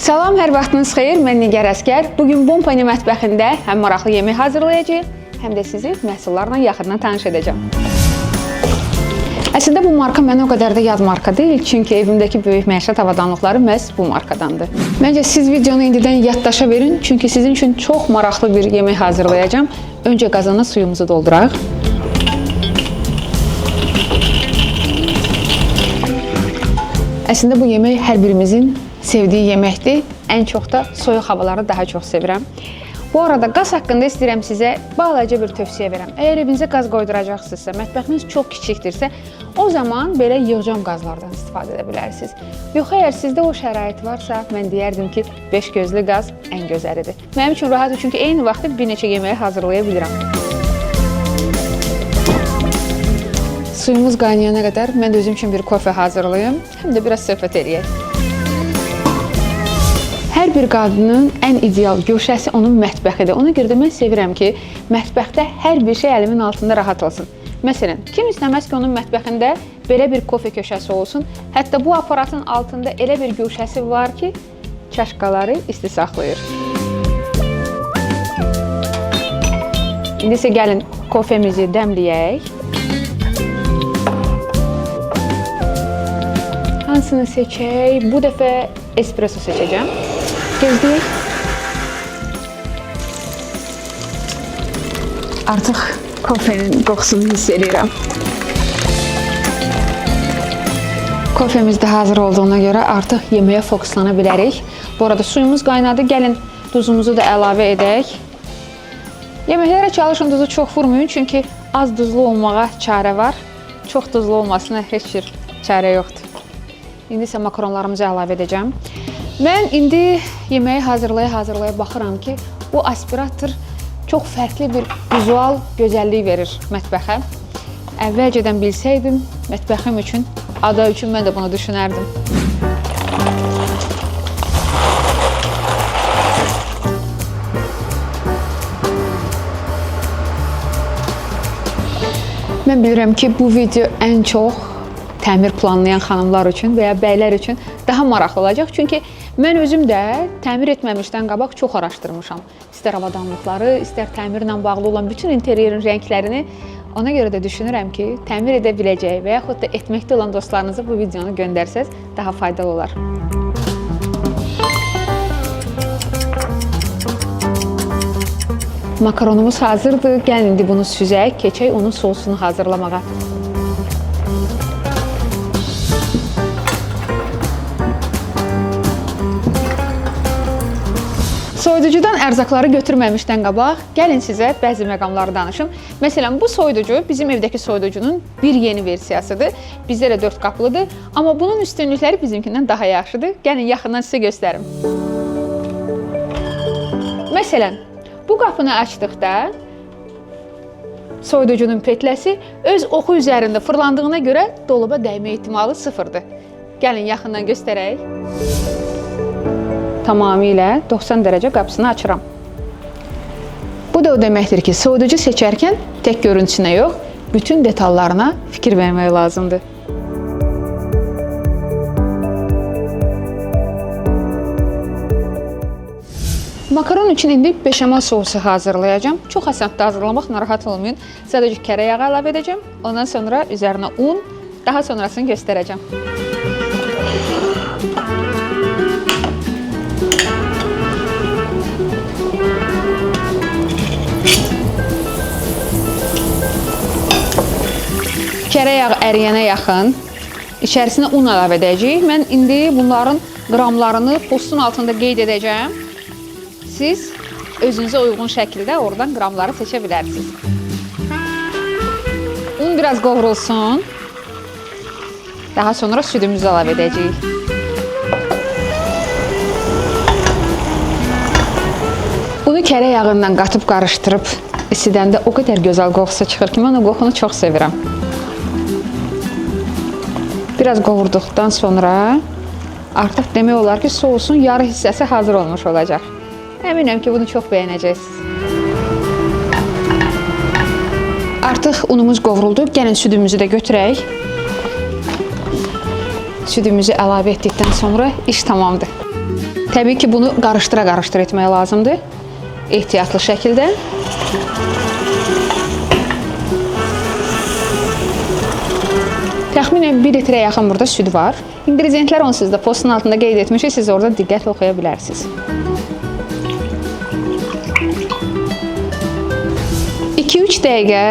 Salam, hər vaxtınız xeyir. Mən Nigar Əskər. Bugün Bompani mətbəxində həm maraqlı yemək hazırlayacağıq, həm də sizi məhsullarla yaxından tanış edəcəm. Əslində bu marka mənə o qədər də yad marka deyil, çünki evimdəki böyük məişət avadanlıqları məhz bu markadandır. Məncə siz videonu indidən yaddaşa verin, çünki sizin üçün çox maraqlı bir yemək hazırlayacağam. Öncə qazana suyumuzu dolduraq. Əslində bu yemək hər birimizin sevdiyi yeməkdir. Ən çox da soyuq havaları daha çox sevirəm. Bu arada qaz haqqında istəyirəm sizə balaca bir tövsiyə verəm. Əgər evinizə qaz qoyduracaqsınızsa, mətbəxiniz çox kiçikdirsə, o zaman belə yığcam qazlardan istifadə edə bilərsiniz. Yox, əgər sizdə o şərait varsa, mən deyərdim ki, 5 gözlü qaz ən gözəlidir. Mənim üçün rahatdır, çünki eyni vaxtda bir neçə yeməyi hazırlaya bilirəm. Suyumuz qaynayana qədər mən də özüm üçün bir kofe hazırlayım, həm də biraz söhbət eləyək. Hər bir qadının ən ideal güşəsi onun mətbəxidir. Ona görə də mən sevirəm ki, mətbəxdə hər bir şey əlimin altında rahat olsun. Məsələn, kim istəməz ki, onun mətbəxində belə bir kofe köşəsi olsun. Hətta bu aparatın altında elə bir güşəsi var ki, çaşqaları isti saxlayır. İndi isə gəlin kofemizi dəmləyək. Hansını seçək? Bu dəfə espresso seçəcəm. Gözləyək. Artıq kofenin qoxusunu hiss edirəm. Kofemiz də hazır olduğuna görə artıq yeməyə fokuslana bilərik. Bu arada suyumuz qaynadı. Gəlin duzumuzu da əlavə edək. Yeməklərə çalışın duzu çox vurmayın, çünki az duzlu olmağa çarə var. Çox duzlu olmasına heç bir çarə yoxdur. İndi isə makaronlarımızı əlavə edəcəm. Mən indi yeməyi hazırlaya baxıram ki, bu aspirator çox fərqli bir vizual gözəllik verir mətbəxə. Əvvəlcədən bilsəydim, mətbəxim üçün, ada üçün mən də bunu düşünərdim. Mən bilirəm ki, bu video ən çox təmir planlayan xanımlar üçün və ya bəylər üçün daha maraqlı olacaq. Çünki mən özüm də təmir etməmişdən qabaq çox araşdırmışam. İstər avadanlıqları, istər təmirlə bağlı olan bütün interyerin rənglərini. Ona görə də düşünürəm ki, təmir edə biləcək və yaxud da etməkdə olan dostlarınıza bu videonu göndərsəz daha faydalı olar. Makaronumuz hazırdır. Gəlin indi bunu süzək, keçək onun sosunu hazırlamağa. Soyuducudan ərzaqları götürməmişdən qabaq, gəlin sizə bəzi məqamları danışım. Məsələn, bu soyuducu bizim evdəki soyuducunun bir yeni versiyasıdır. Bizdə də 4 qapılıdır, amma bunun üstünlükləri bizimkindən daha yaxşıdır. Gəlin yaxından sizə göstərim. Məsələn, bu qapını açdıqda soyuducunun petləsi öz oxu üzərində fırlandığına görə dolaba dəymə ehtimalı sıfırdır. Gəlin yaxından göstərək. Tamamilə 90 dərəcə qapısını açıram. Bu da o deməkdir ki, soyuducu seçərkən tək görüntüsünə yox, bütün detallarına fikir vermək lazımdır. Makaron üçün indi beşamel sosu hazırlayacağım. Çox asandır hazırlamaq, narahat olmayın. Sadəcə kərə yağı əlavə edəcəm. Ondan sonra üzərinə un, daha sonrasını göstərəcəm. Kərə yağı əriyənə yaxın içərisinə un əlavə edəcəyik. Mən indi bunların qramlarını postun altında qeyd edəcəm. Siz özünüzə uyğun şəkildə oradan qramları seçə bilərsiniz. Un biraz qovrulsun. Daha sonra südümüzü əlavə edəcəyik. Unu kərə yağından qatıb qarışdırıb isidəndə o qədər gözəl qoxusu çıxır ki, mən o qoxunu çox sevirəm. Biraz qovurduqdan sonra artıq demək olar ki, sosun yarı hissəsi hazır olmuş olacaq. Əminəm ki, bunu çox bəyənəcəksiniz. Artıq unumuz qovruldu. Gəlin südümüzü də götürək. Südümüzü əlavə etdikdən sonra iş tamamdır. Təbii ki, bunu qarışdıra-qarışdıra etmək lazımdır. Ehtiyatlı şəkildə. Təxminən 1 litrə yaxın burada süd var. İnqrediyentlər onsuz da postun altında qeyd etmişik, siz orada diqqətlə oxuya bilərsiniz. 2-3 dəqiqə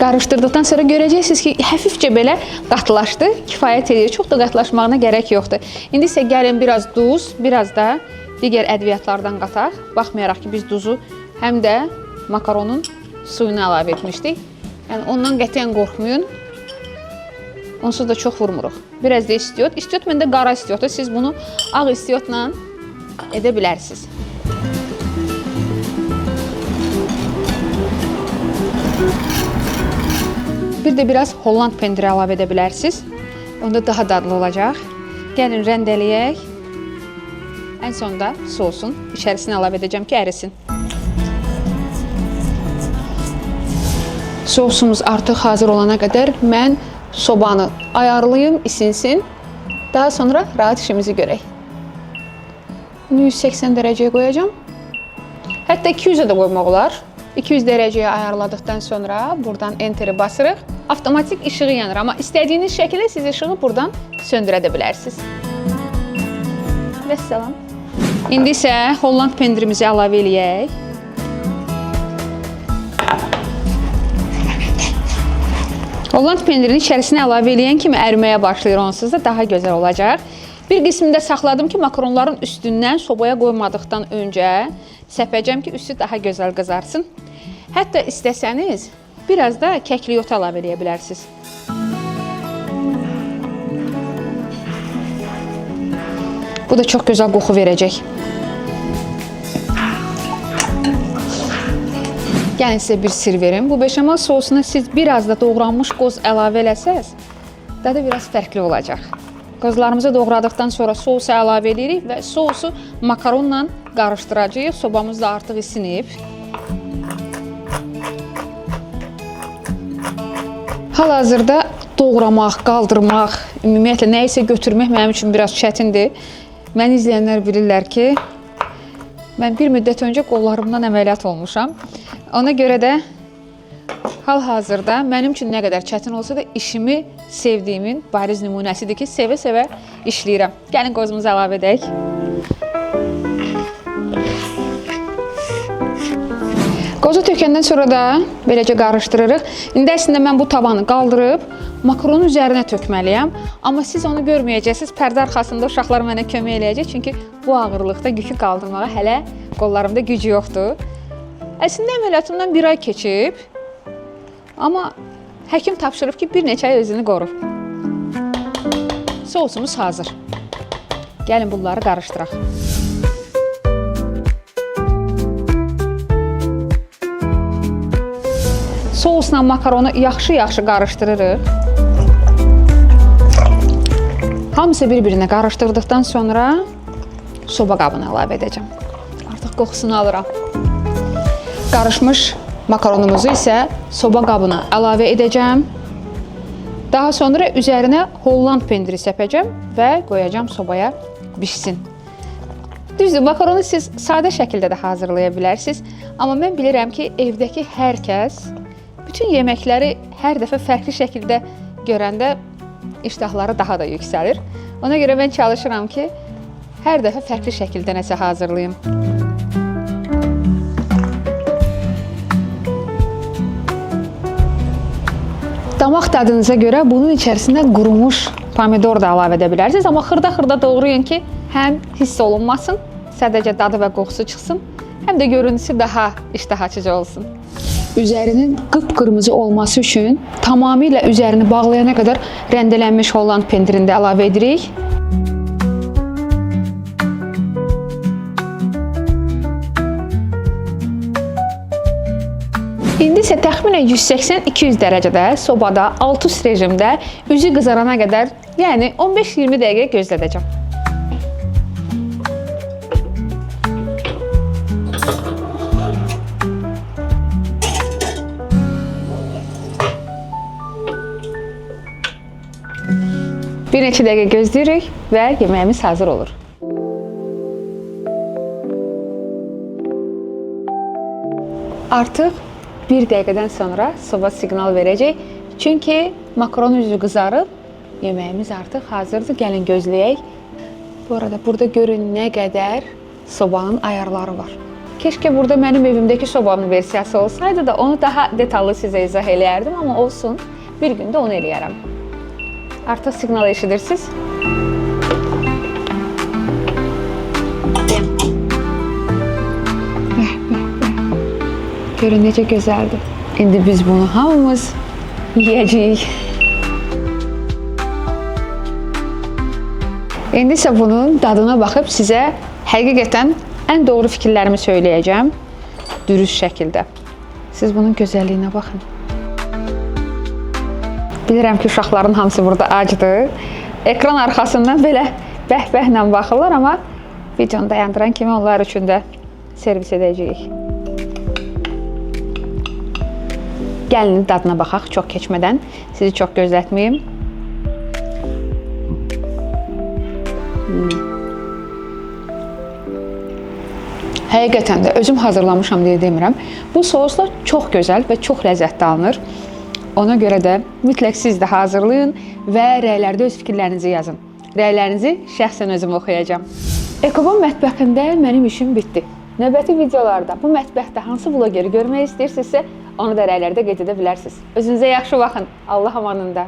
qarışdırdıqdan sonra görəcəksiniz ki, həfifcə belə qatılaşdı, kifayət edir. Çox da qatılaşmağına gərək yoxdur. İndi isə gəlin biraz duz, biraz da digər ədviyyatlardan qataq. Baxmayaraq ki, biz duzu həm də makaronun suyunu əlavə etmişdik. Yəni ondan qətiyyən qorxmayın. Onsuz da çox vurmuruq. Biraz da istiot. İstiot məndə qara istiotdur. Siz bunu ağ istiotla edə bilərsiniz. Bir də biraz Holland pendiri əlavə edə bilərsiniz. Onda daha dadlı olacaq. Gəlin rəndələyək. Ən sonda sosun içərisinə əlavə edəcəm ki, ərisin. Sosumuz artıq hazır olana qədər mən sobanı ayarlayım, isinsin. Daha sonra rahat işimizi görək. 180 dərəcəyə qoyacağım. Hətta 200-ə də qoymaq olar. 200 dərəcəyə ayarladıqdan sonra buradan enteri basırıq. Avtomatik işığı yanır, amma istədiyiniz şəkildə siz işığı buradan söndürə də bilərsiniz. Vəssalam. İndi isə Holland pendirimizi əlavə eləyək. Holland pendirini içərisinə əlavə eləyən kimi əriməyə başlayır, onsuz da daha gözəl olacaq. Bir qismini də saxladım ki, makaronların üstündən sobaya qoymadıqdan öncə səpəcəm ki, üstü daha gözəl qızarsın. Hətta istəsəniz, biraz da kəkliyotu əlavə edə bilərsiniz. Bu da çox gözəl qoxu verəcək. Gəlin sizə bir sir verim. Bu beşamel sosuna siz biraz da doğranmış qoz əlavə eləsəz, dadı biraz fərqli olacaq. Qozlarımızı doğradıqdan sonra sosu əlavə edirik və sosu makaronla qarışdıracağıq. Sobamız da artıq isinib. Hal-hazırda doğramaq, qaldırmaq, ümumiyyətlə nə isə götürmək mənim üçün biraz çətindir. Məni izləyənlər bilirlər ki, mən bir müddət öncə qollarımdan əməliyyat olmuşam. Ona görə də hal-hazırda mənim üçün nə qədər çətin olsa da işimi sevdiyimin bariz nümunəsidir ki, sevə-sevə işləyirəm. Gəlin qozumuzu əlavə edək. Qozu tökəndən sonra da beləcə qarışdırırıq. İndi əslində mən bu tavanı qaldırıb makaronun üzərinə tökməliyəm. Amma siz onu görməyəcəksiniz. Pərdə arxasında uşaqlar mənə kömək eləyəcək. Çünki bu ağırlıqda yükü qaldırmağa hələ qollarımda gücü yoxdur. Əslində əməliyyatımdan 1 ay keçib. Amma həkim tapşırıb ki, bir neçə ay özünü qorur. Sosumuz hazır. Gəlin bunları qarışdıraq. Sosla makaronu yaxşı-yaxşı qarışdırırıq. Hamısı bir-birinə qarışdırdıqdan sonra soba qabına əlavə edəcəm. Artıq qoxusunu alıram. Qarışmış makaronumuzu isə soba qabına əlavə edəcəm. Daha sonra üzərinə Holland pendiri səpəcəm və qoyacam sobaya bişsin. Düzdür, makaronu siz sadə şəkildə də hazırlaya bilərsiniz. Amma mən bilirəm ki, evdəki hər kəs bütün yeməkləri hər dəfə fərqli şəkildə görəndə iştahları daha da yüksəlir. Ona görə mən çalışıram ki, hər dəfə fərqli şəkildə nəsə hazırlayım. Damaq dadınıza görə bunun içərisində qurumuş pomidor da əlavə edə bilərsiniz. Amma xırda-xırda doğrayın ki, həm hiss olunmasın, sadəcə dadı və qoxusu çıxsın, həm də görüntüsü daha iştah açıcı olsun. Üzərinin qıpqırmızı olması üçün tamamilə üzərini bağlayana qədər rəndələnmiş Holland pendirini də əlavə edirik. İndi isə təxminən 180-200 dərəcədə sobada alt üst rejimdə üzü qızarana qədər, yəni 15-20 dəqiqə gözlədəcəm. Bir neçə dəqiqə gözləyirik və yeməyimiz hazır olur. Artıq 1 dəqiqədən sonra soba siqnal verəcək. Çünki makaron üzü qızarıb, yeməyimiz artıq hazırdır. Gəlin gözləyək. Bu arada burada görün nə qədər sobanın ayarları var. Keşke burada mənim evimdəki sobanın versiyası olsaydı da onu daha detallı sizə izah eləyərdim, amma olsun. Bir gündə onu eləyərəm. Artıq siqnal eşidirsiniz. Görün necə gözəldir. İndi biz bunu hamımız yiyəcəyik. İndi isə bunun dadına baxıb sizə həqiqətən ən doğru fikirlərimi söyləyəcəm. Dürüst şəkildə. Siz bunun gözəlliyinə baxın. Bilirəm ki, uşaqların hamısı burada acdır. Ekran arxasından belə bəh-bəhlə baxırlar, amma videonu dayandıran kimi onlar üçün də servis edəcəyik. Gəlin dadına baxaq, çox keçmədən. Sizi çox gözlətməyim. Həqiqətən də özüm hazırlamışam deyə demirəm. Bu soslar çox gözəl və çox ləzzətli alınır. Ona görə də mütləq siz də hazırlayın və rəylərdə öz fikirlərinizi yazın. Rəylərinizi şəxsən özüm oxuyacağam. Ekobon mətbəxində mənim işim bitdi. Növbəti videolarda bu mətbəxdə hansı vlogeri görmək istəyirsinizsə, onu da rəylərdə qeyd edə bilərsiniz. Özünüzə yaxşı baxın. Allah amanında.